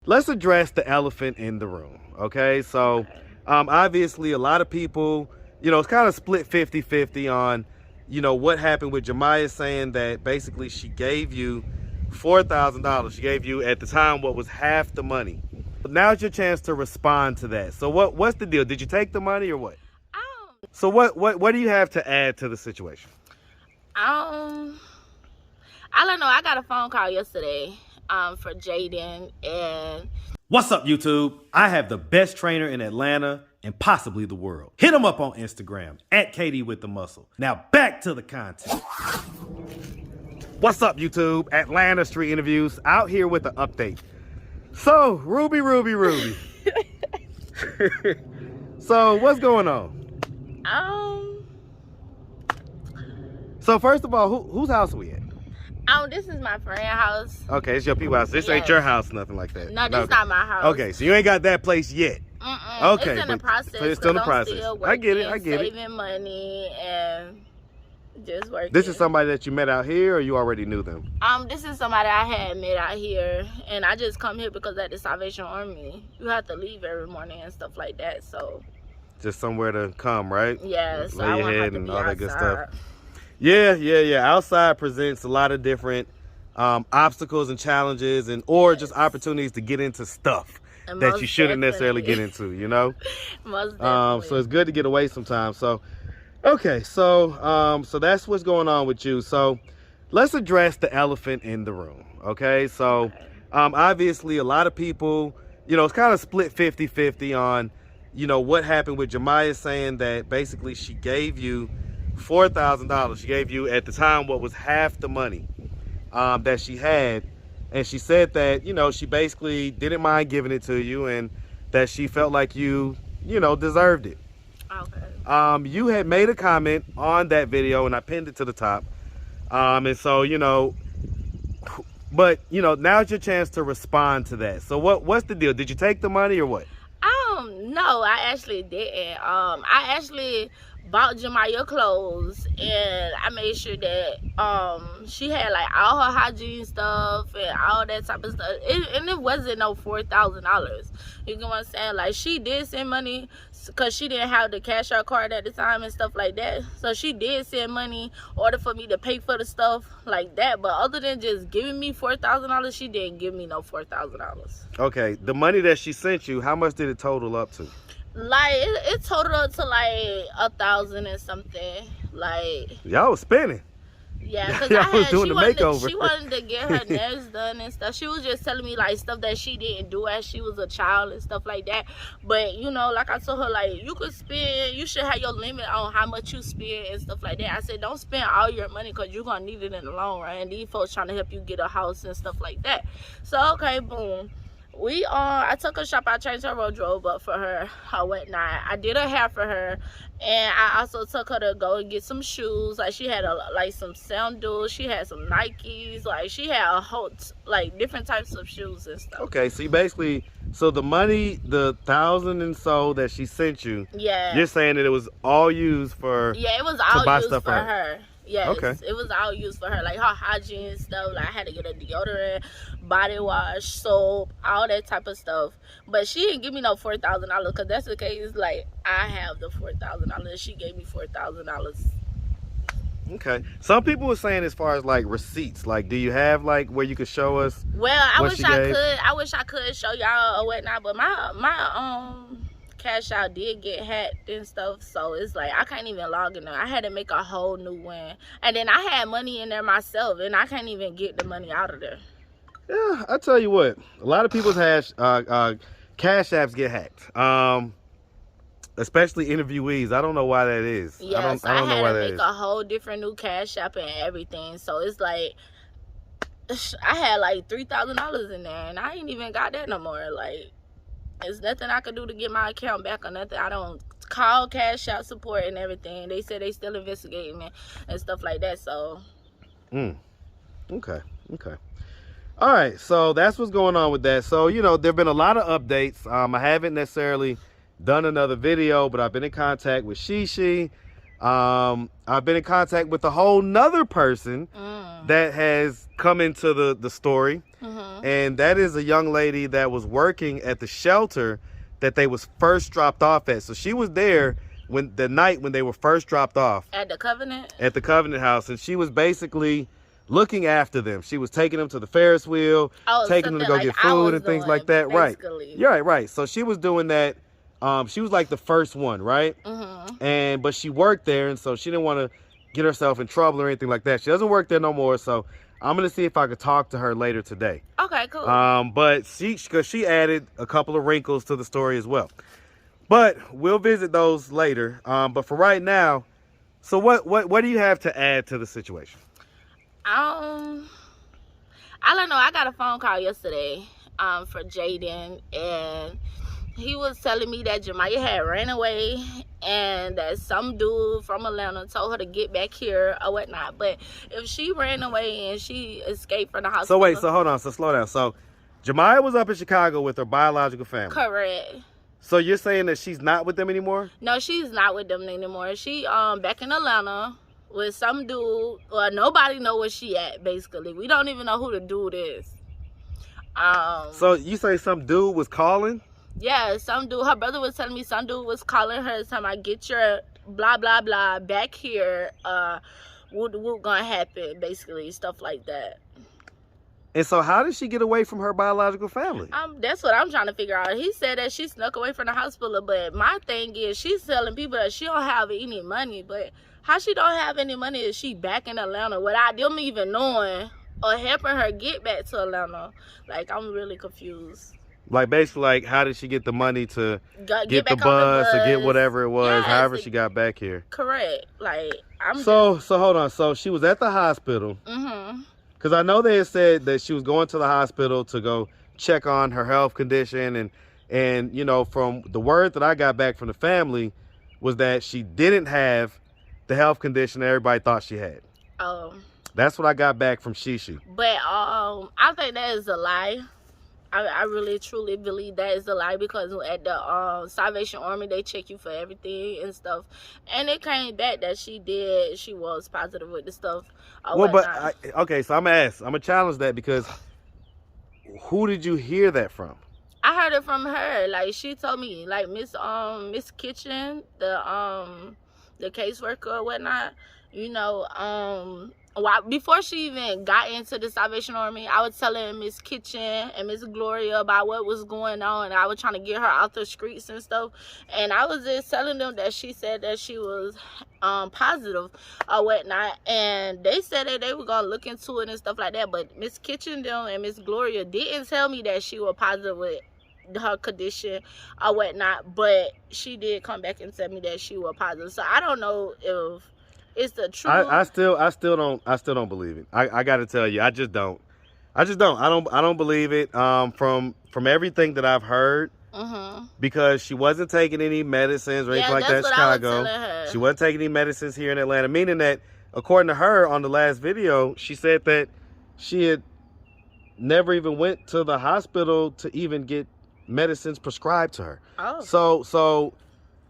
let's address the elephant in the room, okay? So, obviously, a lot of people, it's kind of split 50-50 on, what happened with Jamiah saying that basically she gave you $4,000. She gave you, at the time, what was half the money. Now's your chance to respond to that. So what's the deal? Did you take the money or what? So what do you have to add to the situation? I don't know. I got a phone call yesterday for Jaden and... What's up, YouTube? I have the best trainer in Atlanta and possibly the world. Hit him up on Instagram at Katie with the Muscle. Now back to the content. What's up, YouTube? Atlanta Street Interviews out here with the update. So, Ruby. So, what's going on? So, first of all, whose house are we at? This is my friend's house. Okay, it's your people's house. This ain't your house, nothing like that. No, this is not my house. Okay, so you ain't got that place yet. Okay, it's in the process. So it's still in the process. Still working, I get it. Saving money and just working. This is somebody that you met out here, or you already knew them? This is somebody I had met out here, and I just come here because at the Salvation Army, you have to leave every morning and stuff like that. So just somewhere to come, right? Yeah. So lay your head and all that good stuff. Yeah. Outside presents a lot of different obstacles and challenges, or just opportunities to get into stuff that you shouldn't necessarily get into, Most definitely. So it's good to get away sometimes. So, okay, so that's what's going on with you. So let's address the elephant in the room, okay? So obviously a lot of people, it's kind of split 50-50 on, what happened with Jamiah saying that basically she gave you $4,000. She gave you, at the time, what was half the money that she had. And she said that, she basically didn't mind giving it to you and that she felt like you, deserved it. Okay. You had made a comment on that video and I pinned it to the top. And so, but, now's your chance to respond to that. So what's the deal? Did you take the money or what? No, I actually didn't. I actually bought Jamiah clothes and I made sure that she had like all her hygiene stuff and all that type of stuff, and it wasn't no $4,000. You know what I'm saying? Like, she did send money because she didn't have the cash out card at the time and stuff like that, so she did send money in order for me to pay for the stuff like that. But other than just giving me $4,000, she didn't give me no $4,000. Okay, the money that she sent you, how much did it total up to? Like, it totaled up to like 1,000 and something. Like, y'all was spending. Yeah, because she wanted to get her nails done and stuff. She was just telling me like stuff that she didn't do as she was a child and stuff like that. But like I told her, like, you should have your limit on how much you spend and stuff like that. I said, don't spend all your money because you're gonna need it in the long run. And these folks trying to help you get a house and stuff like that. So okay, boom. I took her shop. I changed her wardrobe up for her or whatnot. I did her hair for her, and I also took her to go and get some shoes. Like, she had some sandals, she had some Nikes, like she had a whole different types of shoes and stuff. Okay, so you basically, the money, the 1,000 and so that she sent you, yeah, you're saying that it was all used for, it was all used for her. Yes, okay. It was all used for her, like her hygiene stuff. Like, I had to get a deodorant, body wash, soap, all that type of stuff. But she didn't give me no $4,000 because that's the case. Like, I have the $4,000. She gave me $4,000. Okay. Some people were saying as far as like receipts, like, do you have like where you could show us? Well, I wish I could show y'all or whatnot, but my cash out did get hacked and stuff, so it's like I can't even log in there. I had to make a whole new one, and then I had money in there myself, and I can't even get the money out of there. Yeah, I tell you what, a lot of people's cash apps get hacked, especially interviewees. I don't know why that is. Yes, I don't know why that is. I had to make a whole different new cash app and everything, so it's like I had like $3,000 in there, and I ain't even got that no more. Like, there's nothing I could do to get my account back or nothing. I don't call cash out support and everything. They said they still investigating it and stuff like that, so. Okay. All right, so that's what's going on with that. So, there have been a lot of updates. I haven't necessarily done another video, but I've been in contact with Shishi. I've been in contact with a whole nother person that has come into the story. And that is a young lady that was working at the shelter that they was first dropped off at. So she was there when the night when they were first dropped off. At the Covenant? At the Covenant house. And she was basically looking after them. She was taking them to the Ferris wheel, taking them to go like get food and things like that. Basically. Right. Yeah, right. So she was doing that. She was like the first one, right? But she worked there, and so she didn't want to get herself in trouble or anything like that. She doesn't work there no more, so I'm gonna see if I could talk to her later today. Okay, cool. But because she added a couple of wrinkles to the story as well. But we'll visit those later. But for right now, so what do you have to add to the situation? I don't know. I got a phone call yesterday for Jaden, and he was telling me that Jamiah had ran away and that some dude from Atlanta told her to get back here or whatnot. But if she ran away and she escaped from the hospital... So wait, so hold on, so slow down. So Jamiah was up in Chicago with her biological family. Correct. So you're saying that she's not with them anymore? No, she's not with them anymore. She back in Atlanta with some dude. Well, nobody know where she at, basically. We don't even know who the dude is. So you say some dude was calling? Yeah, some dude. Her brother was telling me some dude was calling her, telling me, get your blah, blah, blah back here. What gonna happen, basically, stuff like that. And so how did she get away from her biological family? That's what I'm trying to figure out. He said that she snuck away from the hospital, but my thing is she's telling people that she don't have any money. But how she don't have any money is she back in Atlanta without them even knowing or helping her get back to Atlanta? Like, I'm really confused. Like, basically, like, how did she get the money to get the back bus or get whatever it was, yes, however she got back here? Correct. Like, So hold on. So she was at the hospital. Because I know they had said that she was going to the hospital to go check on her health condition. And you know, from the word that I got back from the family was that she didn't have the health condition that everybody thought she had. That's what I got back from Shishi. But I think that is a lie. I really truly believe that is a lie, because at the Salvation Army they check you for everything and stuff, and it came back that she was positive with the stuff. Okay, so I'm gonna challenge that, because who did you hear that from? I heard it from her. Like, she told me, like, Miss Kitchen, the caseworker or whatnot, you know, before she even got into the Salvation Army, I was telling Miss Kitchen and Miss Gloria about what was going on, and I was trying to get her out the streets and stuff, and I was just telling them that she said that she was positive or whatnot, and they said that they were gonna look into it and stuff like that. But Miss Kitchen and Miss Gloria didn't tell me that she was positive with her condition or whatnot, but she did come back and tell me that she was positive. So I don't know if it's the truth. I still don't believe it. I got to tell you, I just don't. I don't believe it. From everything that I've heard, because she wasn't taking any medicines or anything like that in Chicago. She wasn't taking any medicines here in Atlanta, meaning that, according to her on the last video, she said that she had never even went to the hospital to even get medicines prescribed to her. So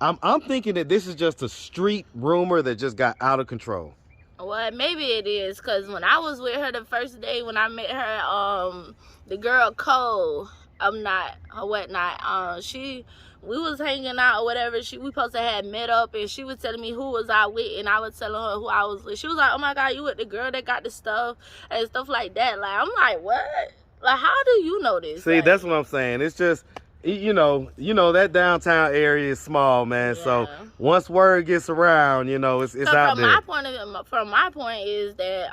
I'm thinking that this is just a street rumor that just got out of control. Well, maybe it is, because when I was with her the first day, when I met her, the girl Cole, we was hanging out or whatever. We supposed to have met up, and she was telling me who was I with, and I was telling her who I was with. She was like, oh my God, you with the girl that got the stuff and stuff like that. Like, I'm like, what? Like, how do you know this? See, like, that's what I'm saying. It's just, you know that downtown area is small, man. Yeah. So once word gets around, you know, it's out there. From my point is that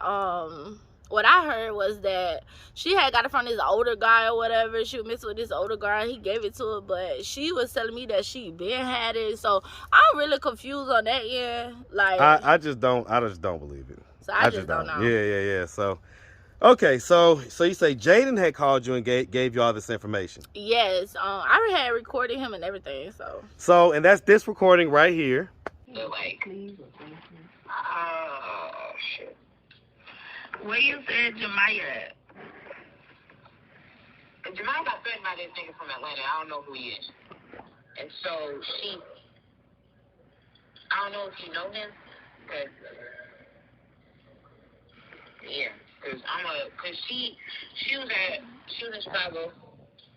what I heard was that she had got it from this older guy or whatever. She was messing with this older guy, and he gave it to her, but she was telling me that she been had it. So I'm really confused on that end. Like, I just don't believe it. So I just don't know. Yeah. So okay, so you say Jaden had called you and gave you all this information? Yes, I already had recorded him and everything. So and that's this recording right here. Shit. Where you said Jamiah at? Jamiah got threatened by this nigga from Atlanta. I don't know who he is. And so I don't know if you know him, but yeah. cause she was in Chicago.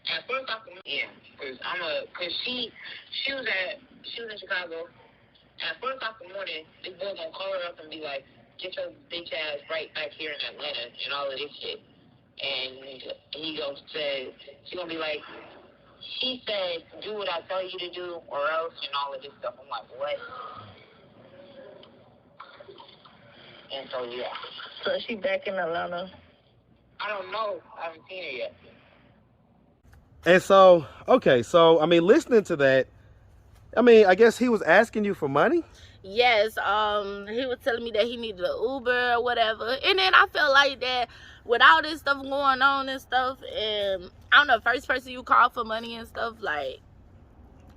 At first I could, yeah, cause she was in Chicago. At first off the morning, this boy gonna call her up and be like, get your bitch ass right back here in Atlanta and all of this shit. And she gonna be like, she said, do what I tell you to do or else and all of this stuff. I'm like, what? And so, yeah. So she back in Atlanta? I don't know. I haven't seen her yet. And so, okay, so, I mean, listening to that, I mean, I guess he was asking you for money? Yes, he was telling me that he needed an Uber or whatever. And then I felt like that with all this stuff going on and stuff, and I don't know, first person you call for money and stuff, like,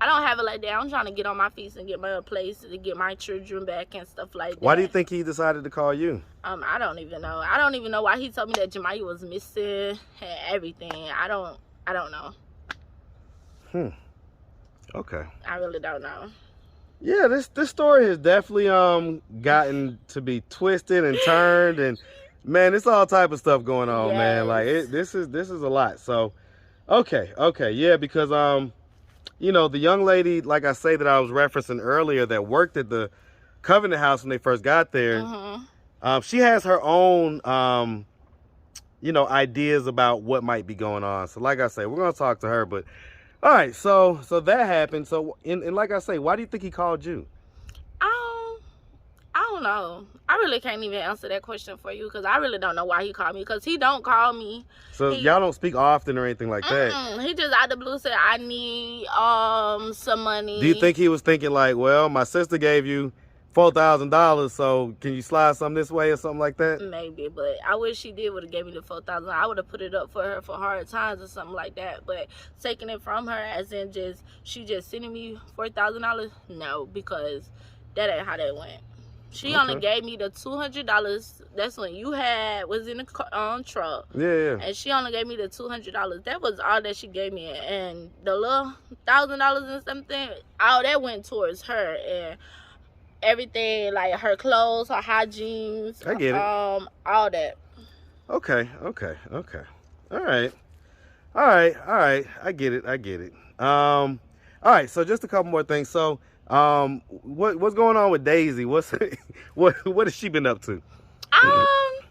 I don't have it like that. I'm trying to get on my feet and get my place to get my children back and stuff like that. Why do you think he decided to call you? I don't even know. I don't even know why he told me that Jamiah was missing and everything. I don't know. Okay. I really don't know. Yeah, this story has definitely gotten to be twisted and turned, and man, it's all type of stuff going on, Yes. man. Like this is a lot. So, okay, yeah, because you know, the young lady, like I say that I was referencing earlier, that worked at the Covenant House when they first got there. She has her own you know, ideas about what might be going on. So, like I say, we're gonna talk to her, but. All right, so that happened. So, and like I say, why do you think he called you? I don't know. I really can't even answer that question for you because I really don't know why he called me, because he don't call me. So y'all don't speak often or anything like that? He just out the blue said, I need some money. Do you think he was thinking like, well, my sister gave you $4,000, so can you slide something this way or something like that? Maybe, but I wish she would have gave me the $4,000. I would have put it up for her for hard times or something like that. But taking it from her, as in she just sending me $4,000, no, because that ain't how that went. She only gave me the $200. That's when you was in the truck. Yeah. And she only gave me the $200. That was all that she gave me, and the little $1,000 and something, all that went towards her and everything, like her clothes, her hygiene. I get it. All that. Okay. All right. I get it. All right. So just a couple more things. So, what's going on with Daisy? What has she been up to?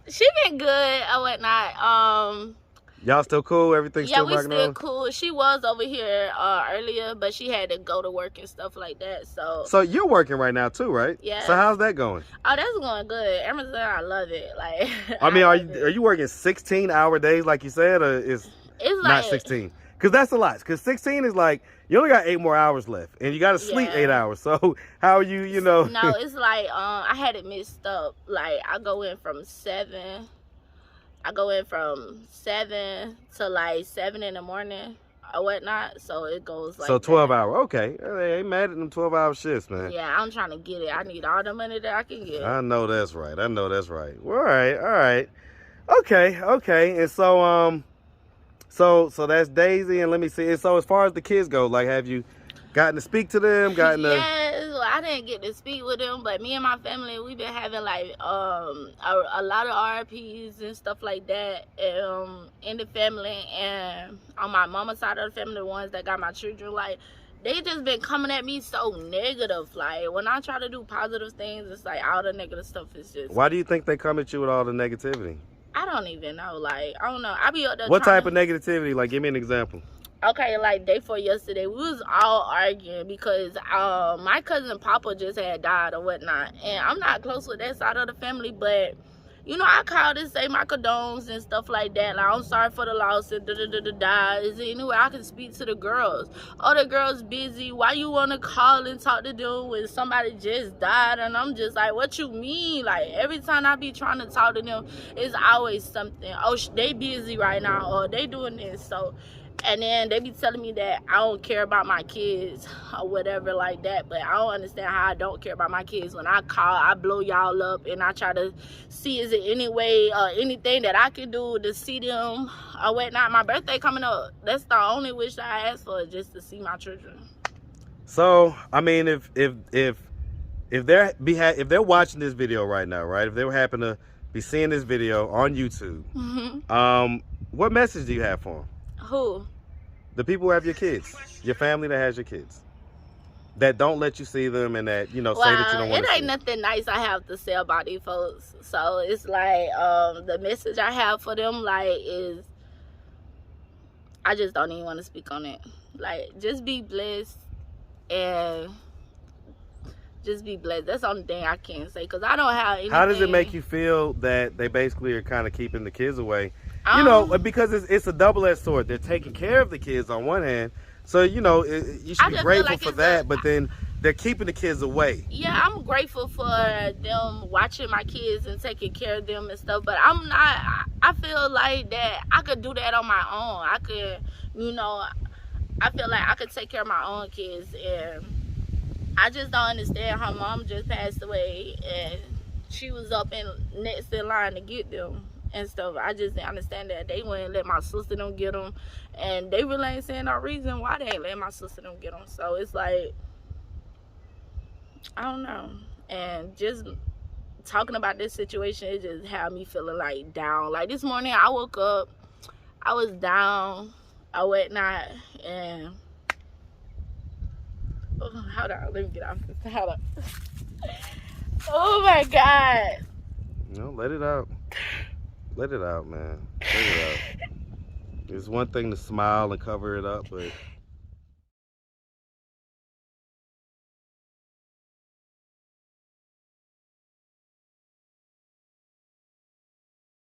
She been good or whatnot. Y'all still cool? Everything's Yeah, still we rocking still on? cool. She was over here earlier, but she had to go to work and stuff like that. So you're working right now too, right? Yeah. So how's that going? Oh, that's going good. Amazon, I love it. Like, I mean, are you working 16-hour days like you said, or it's it's not like 16? Because that's a lot. Because 16 is like you only got 8 more hours left, and you got to sleep 8 hours. So how are you? You know? No, it's like I had it mixed up. Like I go in from 7 to like 7 in the morning or whatnot. So it goes like so 12-hour. Okay, they ain't mad at them 12-hour shifts, man. Yeah, I'm trying to get it. I need all the money that I can get. I know that's right. Well, all right. Okay. And so so that's Daisy, and let me see. And so as far as the kids go, like, have you gotten to speak to them? Yes, well, I didn't get to speak with them, but me and my family, we've been having like a lot of RPs and stuff like that in the family, and on my mama's side of the family, the ones that got my children, like they just been coming at me so negative. Like when I try to do positive things, it's like all the negative stuff is just. Why do you think they come at you with all the negativity? I don't even know. Like I don't know. I be up there. What type of negativity? Like, give me an example. Okay, like day 4 yesterday, we was all arguing because my cousin Papa just had died or whatnot, and I'm not close with that side of the family, but you know, I called and say my condones and stuff like that. Like, I'm sorry for the loss and da. Is there any way I can speak to the girls? Oh, the girls busy. Why you want to call and talk to them when somebody just died? And I'm just like, what you mean? Like, every time I be trying to talk to them, it's always something. Oh, they busy right now, or they doing this. So, and then they be telling me that I don't care about my kids or whatever like that. But I don't understand how I don't care about my kids. When I call, I blow y'all up and I try to see is it any way or anything that I can do to see them or whatnot. My birthday coming up. That's the only wish that I ask for, is just to see my children. So, I mean, if they're watching this video right now, right? If they were happen to be seeing this video on YouTube. What message do you have for them? Who? The people who have your kids, your family that has your kids, that don't let you see them and that, you know, say that you don't want to see. It ain't nothing nice I have to say about these folks. So it's like, the message I have for them, like, is, I just don't even want to speak on it. Like, just be blessed and just be blessed. That's the only thing I can say, because I don't have anything. How does it make you feel that they basically are kind of keeping the kids away? You know, because it's a double-edged sword. They're taking care of the kids on one hand, so, you know, you should be grateful for that, but then they're keeping the kids away. Yeah, I'm grateful for them watching my kids and taking care of them and stuff, but I'm not, I feel like that I could do that on my own. I could, you know, I feel like I could take care of my own kids, and I just don't understand how mom just passed away and she was up in next in line to get them and stuff. I just didn't understand that they wouldn't let my sister them get them, and they really ain't saying no reason why they ain't let my sister them get them. So it's like, I don't know. And just talking about this situation, it just had me feeling like down. Like this morning I woke up, I was down, I whatnot, and hold on, let me get off this. Hold on. Oh my God. No, let it out. Let it out, man. Let it out. It's one thing to smile and cover it up, but